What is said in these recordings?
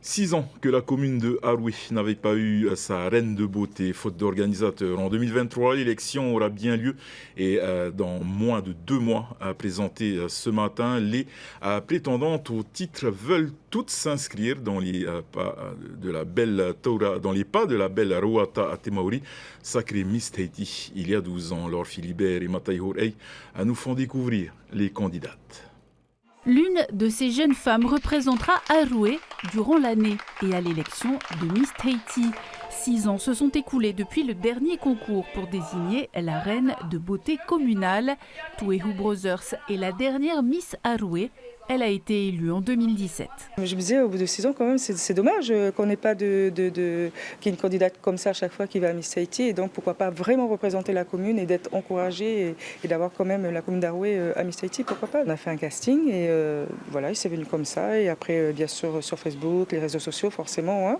6 ans que la commune de Haroué n'avait pas eu sa reine de beauté, faute d'organisateurs. En 2023, l'élection aura bien lieu et dans moins de 2 mois, à présenter ce matin, les prétendantes au titre veulent toutes s'inscrire dans les pas de la belle Taura, dans les pas de la belle Roata Atemauri, sacrée Miss Tahiti il y a 12 ans. Laure Philibert et Mataï Horey nous font découvrir les candidates. L'une de ces jeunes femmes représentera Haroué durant l'année et à l'élection de Miss Tahiti. 6 ans se sont écoulés depuis le dernier concours pour désigner la reine de beauté communale. Tuehu Brothers est la dernière Miss Haroué. Elle a été élue en 2017. Je me disais, au bout de 6 ans, quand même, c'est dommage qu'on n'ait pas qu'il y ait une candidate comme ça à chaque fois qui va à Miss Tahiti. Et donc, pourquoi pas vraiment représenter la commune et d'être encouragée et d'avoir quand même la commune d'Haroué à Miss Tahiti, pourquoi pas. On a fait un casting et voilà, il s'est venu comme ça. Et après, bien sûr, sur Facebook, les réseaux sociaux, forcément. Hein.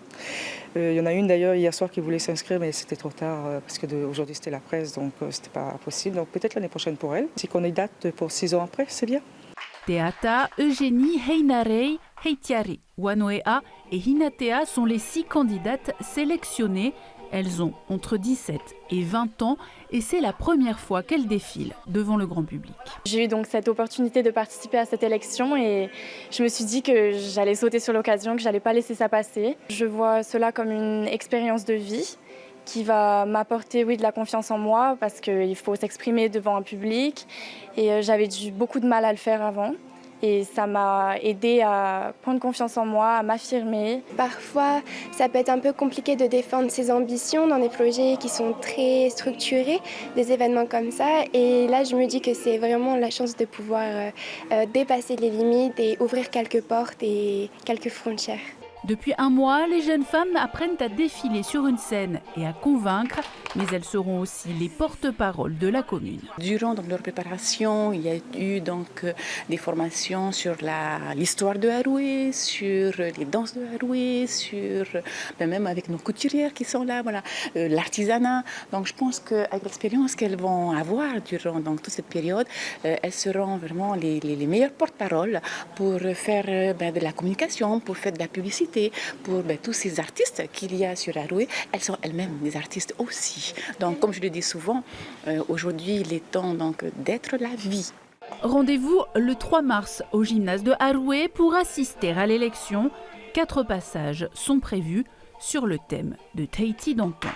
Il y en a une d'ailleurs hier soir qui voulait s'inscrire, mais c'était trop tard parce qu'aujourd'hui c'était la presse, donc c'était pas possible. Donc peut-être l'année prochaine pour elle. Si candidate pour 6 ans après, c'est bien. Teata, Eugénie, Heinarei, Heitiari, Wanoea et Hinatea sont les 6 candidates sélectionnées. Elles ont entre 17 et 20 ans et c'est la première fois qu'elles défilent devant le grand public. J'ai eu donc cette opportunité de participer à cette élection et je me suis dit que j'allais sauter sur l'occasion, que j'allais pas laisser ça passer. Je vois cela comme une expérience de vie qui va m'apporter de la confiance en moi parce qu'il faut s'exprimer devant un public et j'avais eu beaucoup de mal à le faire avant. Et ça m'a aidé à prendre confiance en moi, à m'affirmer. Parfois, ça peut être un peu compliqué de défendre ses ambitions dans des projets qui sont très structurés, des événements comme ça. Et là, je me dis que c'est vraiment la chance de pouvoir dépasser les limites et ouvrir quelques portes et quelques frontières. Depuis 1 mois, les jeunes femmes apprennent à défiler sur une scène et à convaincre, mais elles seront aussi les porte-paroles de la commune. Durant leur préparation, il y a eu des formations sur l'histoire de Haroué, sur les danses de Haroué, même avec nos couturières qui sont là, voilà, l'artisanat. Donc je pense qu'avec l'expérience qu'elles vont avoir durant toute cette période, elles seront vraiment les meilleures porte-paroles pour faire de la communication, pour faire de la publicité. Pour tous ces artistes qu'il y a sur Haroué, elles sont elles-mêmes des artistes aussi. Donc, comme je le dis souvent, aujourd'hui, il est temps d'être la vie. Rendez-vous le 3 mars au gymnase de Haroué pour assister à l'élection. 4 passages sont prévus sur le thème de Tahiti d'antan.